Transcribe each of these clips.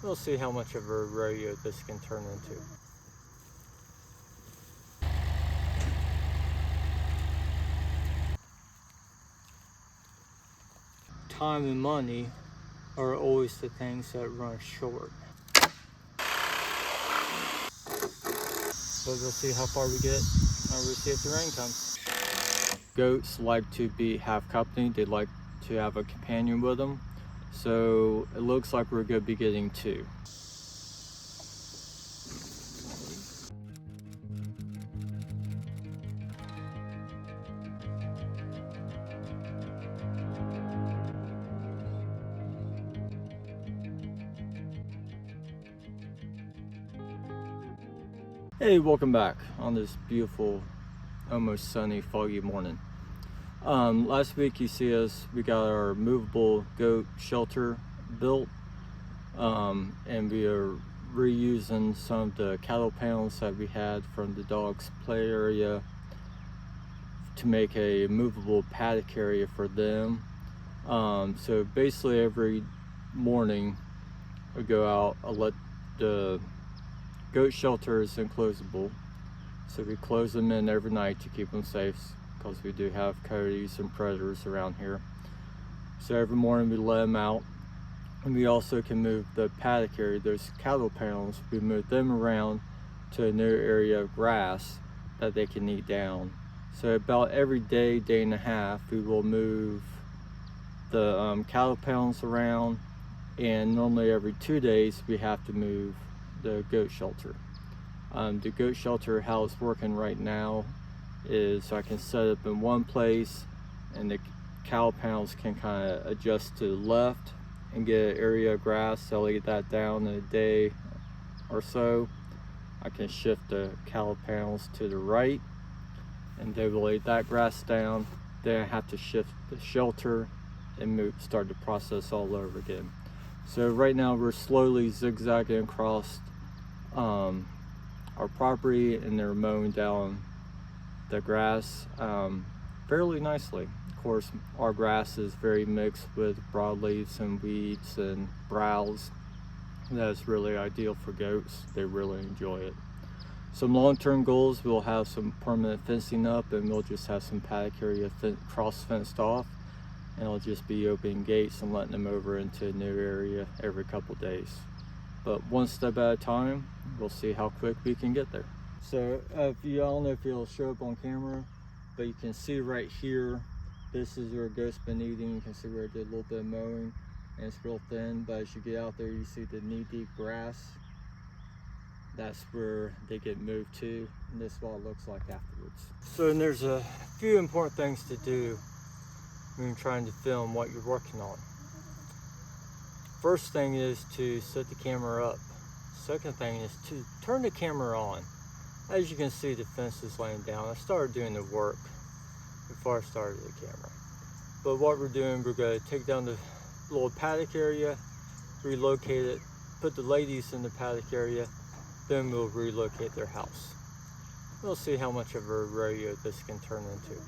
We'll see how much of a rodeo this can turn into. Time and money are always the things that run short. But we'll see how far we get and we'll see if the rain comes. Goats like to have company. They like to have a companion with them. So it looks like we're going to be getting 2. Hey, welcome back on this beautiful, almost sunny, foggy morning. Last week you see we got our movable goat shelter built, and we are reusing some of the cattle panels that we had from the dogs' play area to make a movable paddock area for them. So basically every morning I go out, I let the goat shelter is enclosable, so we close them in every night to keep them safe, because we do have coyotes and predators around here. So every morning we let them out, and we also can move the paddock area, those cattle panels, we move them around to a new area of grass that they can eat down. So about every day, day and a half, we will move the cattle panels around, and normally every 2 days we have to move the goat shelter. The goat shelter, how it's working right now is I can set up in one place and the cow panels can kind of adjust to the left and get an area of grass. I'll lay that down in a day or so. I can shift the cow panels to the right and they will lay that grass down. Then I have to shift the shelter and start the process all over again. So right now we're slowly zigzagging across our property, and they're mowing down the grass fairly nicely. Of course, our grass is very mixed with broadleaves and weeds and browse. That's really ideal for goats. They really enjoy it. Some long-term goals, we'll have some permanent fencing up, and we'll just have some paddock area cross-fenced off, and it'll just be opening gates and letting them over into a new area every couple days. But one step at a time, we'll see how quick we can get there. So I don't know if it'll show up on camera, but you can see right here, this is where goats been eating. You can see where it did a little bit of mowing, and it's real thin, but as you get out there, you see the knee-deep grass. That's where they get moved to, and this is what it looks like afterwards. So there's a few important things to do when you're trying to film what you're working on. First thing is to set the camera up. Second thing is to turn the camera on. As you can see, the fence is laying down. I started doing the work before I started the camera. But what we're doing, we're going to take down the little paddock area, relocate it, put the ladies in the paddock area, then we'll relocate their house. We'll see how much of a rodeo this can turn into.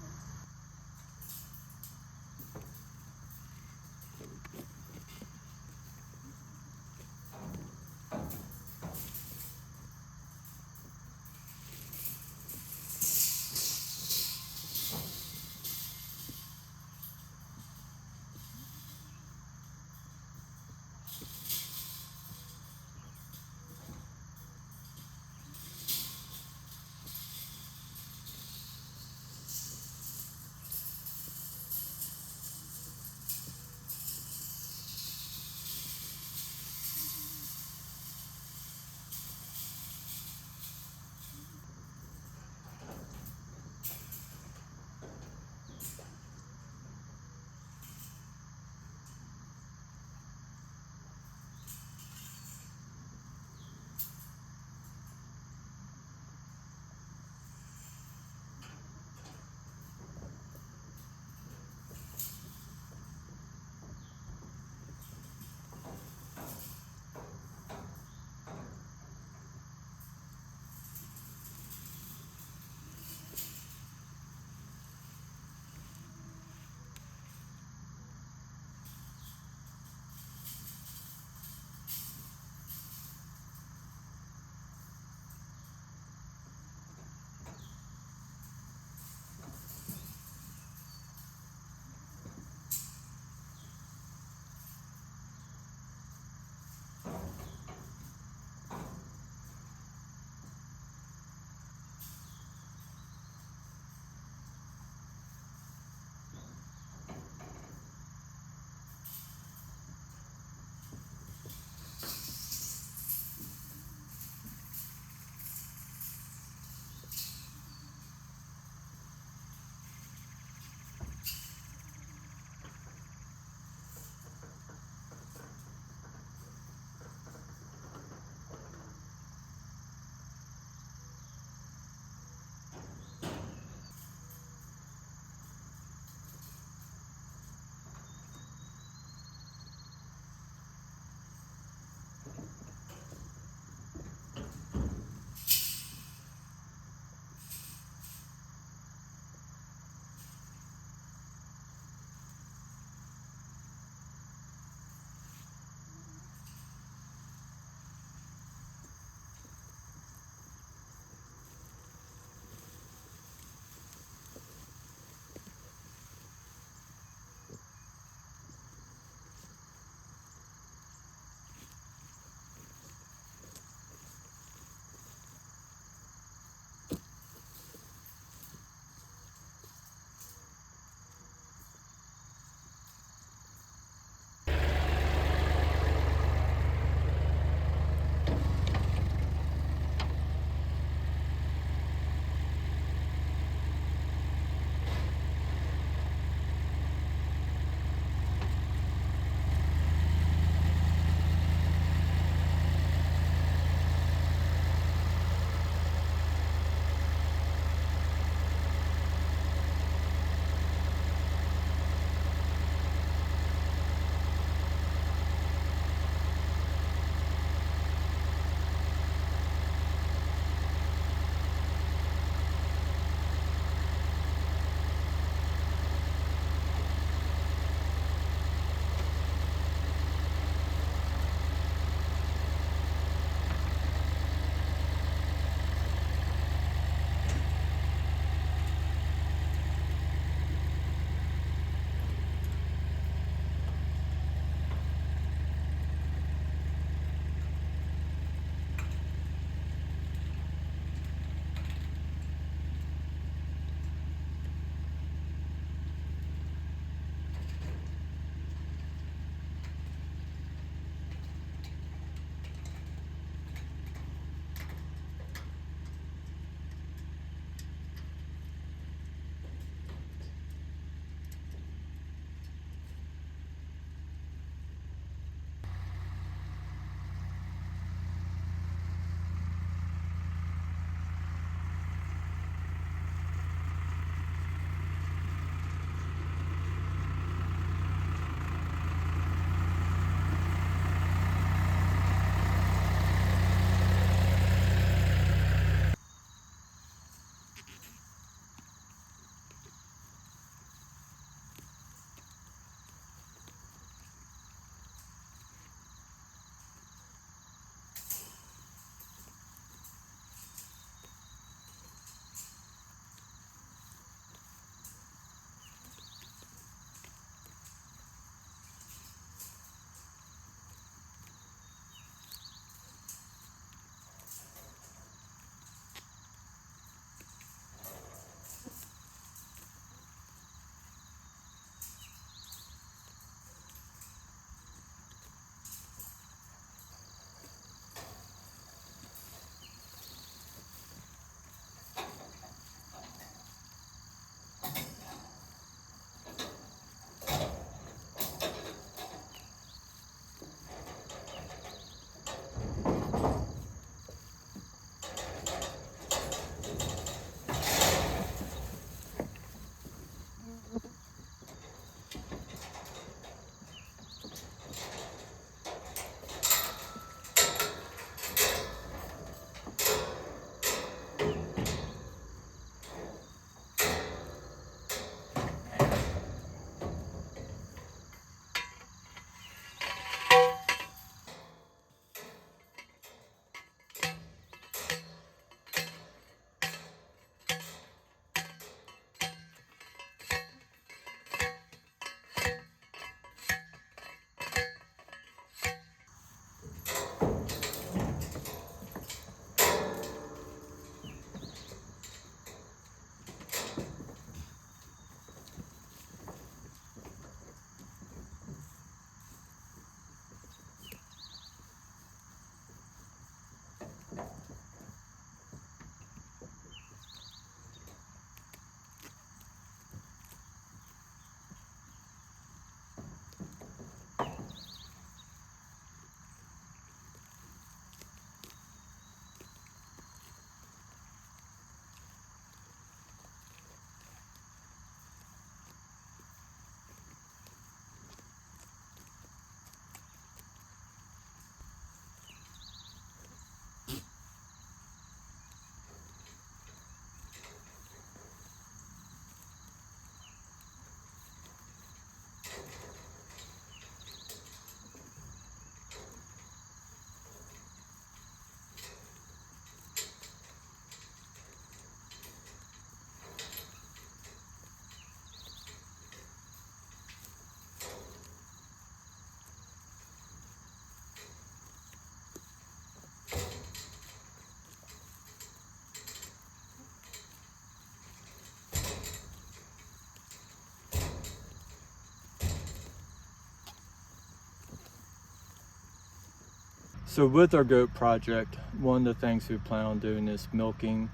So with our goat project, one of the things we plan on doing is milking,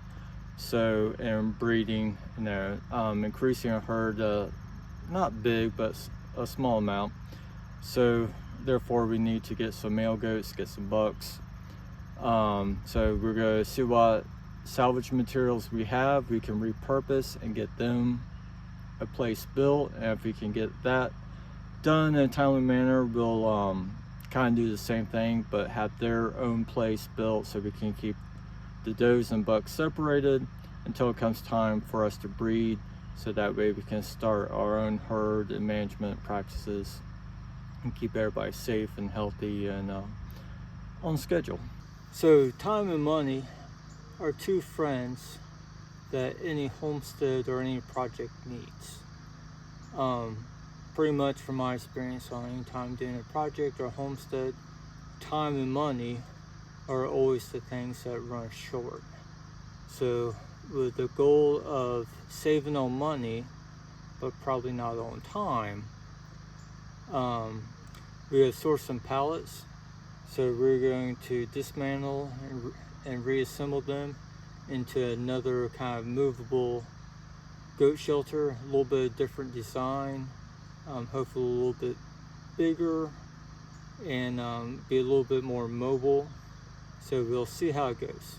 and breeding, increasing our herd, not big, but a small amount. So therefore we need to get some male goats, get some bucks. So we're going to see what salvage materials we have, we can repurpose and get them a place built. And if we can get that done in a timely manner, we'll kind of do the same thing, but have their own place built so we can keep the does and bucks separated until it comes time for us to breed, so that way we can start our own herd and management practices and keep everybody safe and healthy and on schedule. So time and money are two friends that any homestead or any project needs. Pretty much from my experience on any time doing a project or homestead, time and money are always the things that run short. So with the goal of saving on money, but probably not on time, we have sourced some pallets. So we're going to dismantle and reassemble them into another kind of movable goat shelter, a little bit of different design, hopefully a little bit bigger, and be a little bit more mobile. So we'll see how it goes.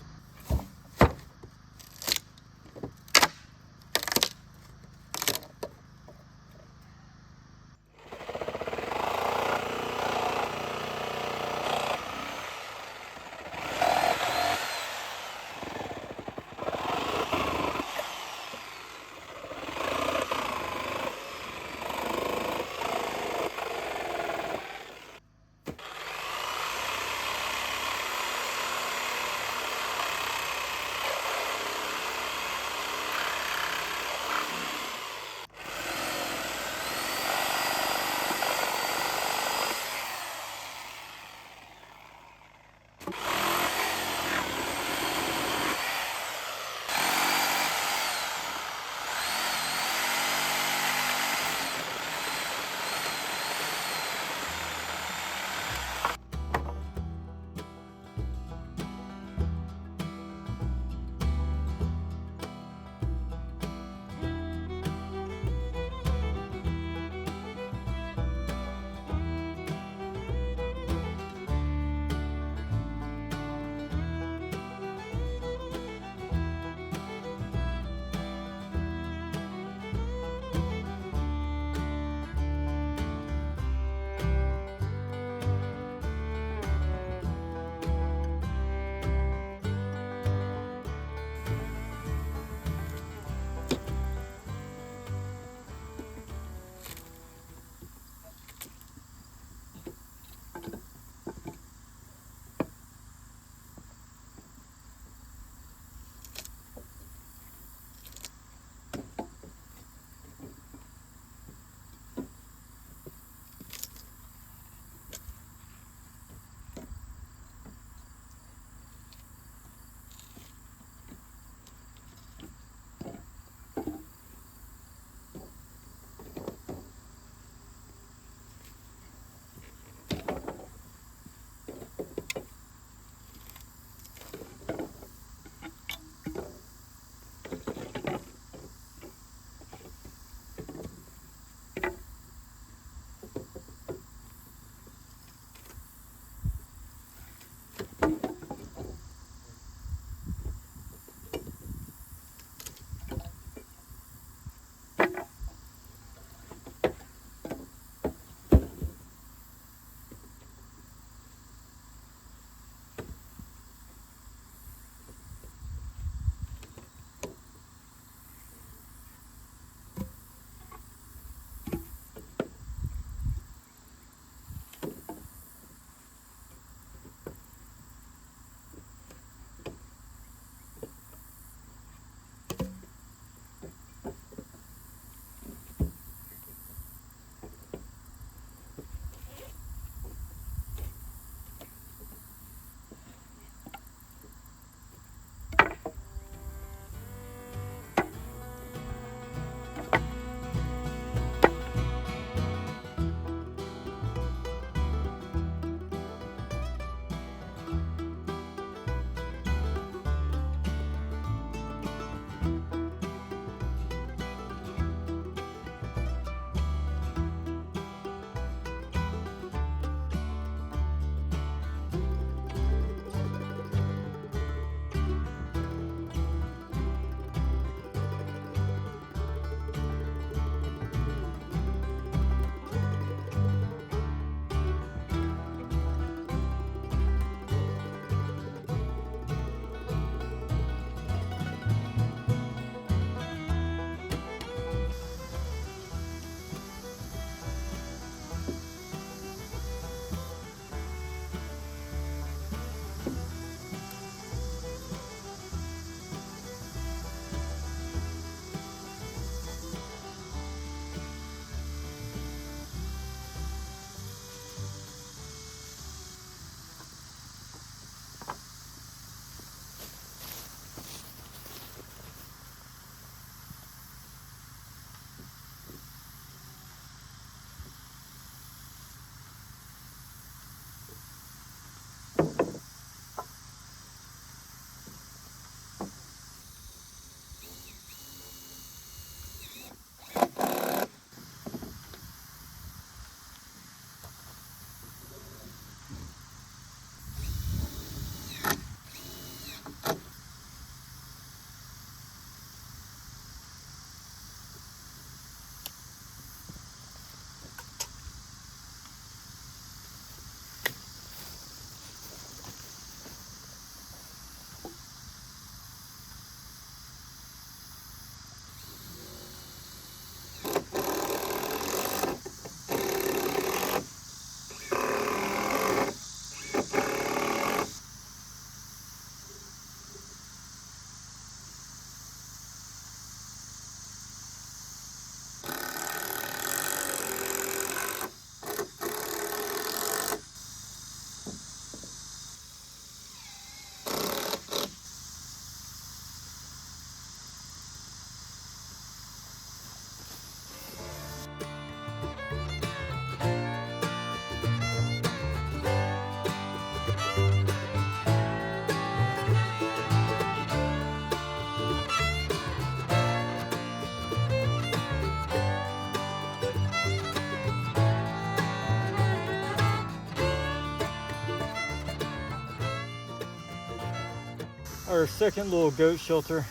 Our second little goat shelter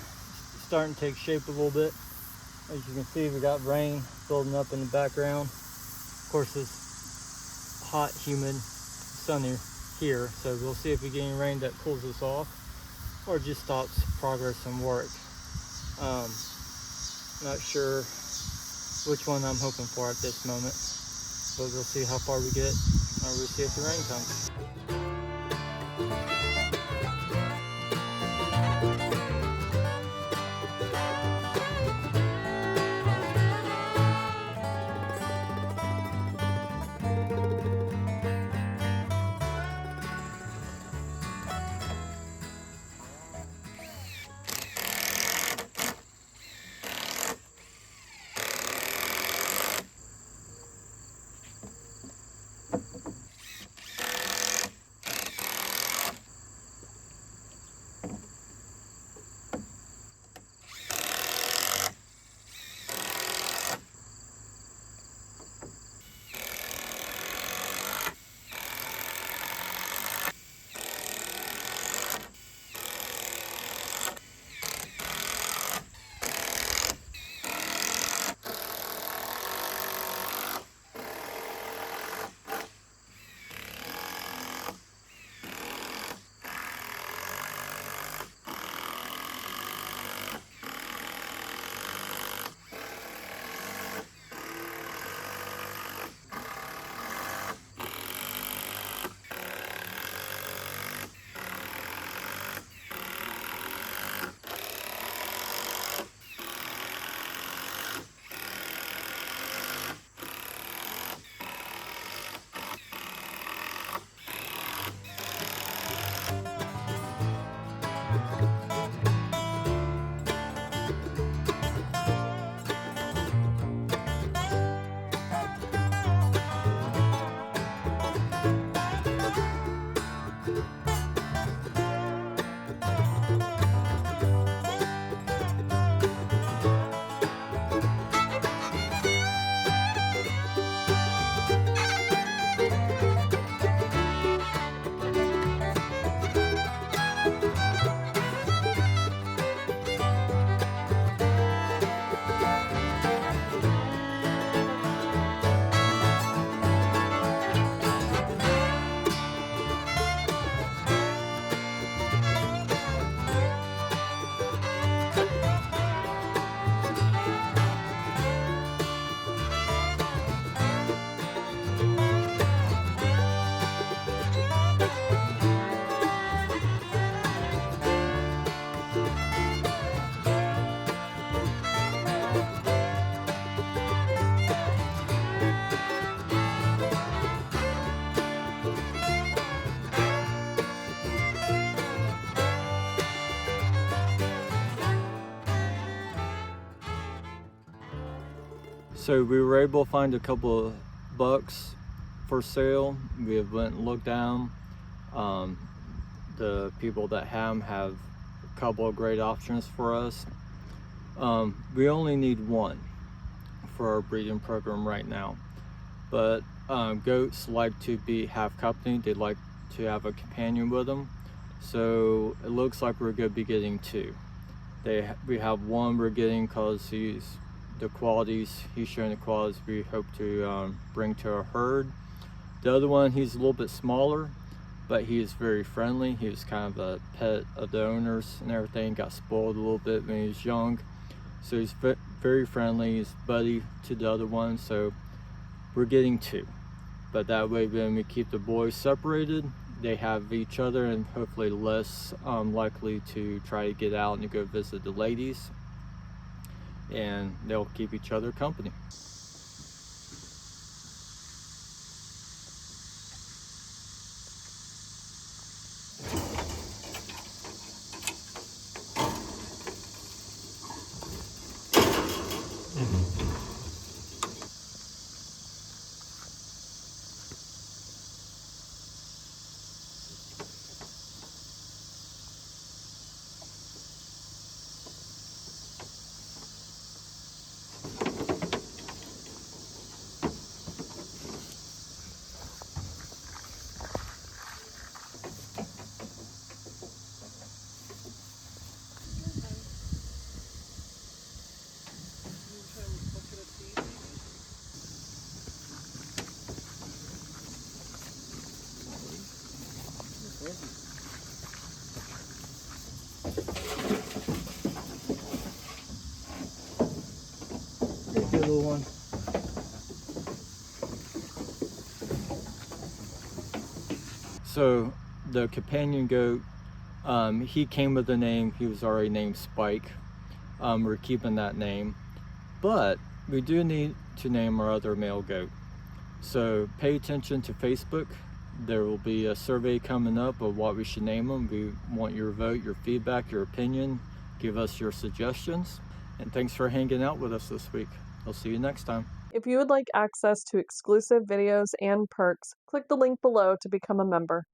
starting to take shape a little bit. As you can see, we got rain building up in the background. Of course, it's hot, humid, sunny here, so we'll see if we get any rain that cools us off or just stops progress and work. Not sure which one I'm hoping for at this moment, but we'll see how far we get, or we'll see if the rain comes. So we were able to find a couple of bucks for sale. We went and looked down. The people that have a couple of great options for us. We only need one for our breeding program right now, but goats like to have company. They like to have a companion with them, so it looks like we're going to be getting two. We have one we're getting because he's showing the qualities we hope to bring to our herd. The other one, he's a little bit smaller, but he is very friendly. He was kind of a pet of the owners and everything. Got spoiled a little bit when he was young, so he's very friendly. He's buddy to the other one, so we're getting two. But that way, when we keep the boys separated, they have each other and hopefully less likely to try to get out and to go visit the ladies, and they'll keep each other company. So the companion goat, he came with a name. He was already named Spike. We're keeping that name, but we do need to name our other male goat. So pay attention to Facebook. There will be a survey coming up of what we should name them. We want your vote, your feedback, your opinion. Give us your suggestions. And thanks for hanging out with us this week. I'll see you next time. If you would like access to exclusive videos and perks, click the link below to become a member.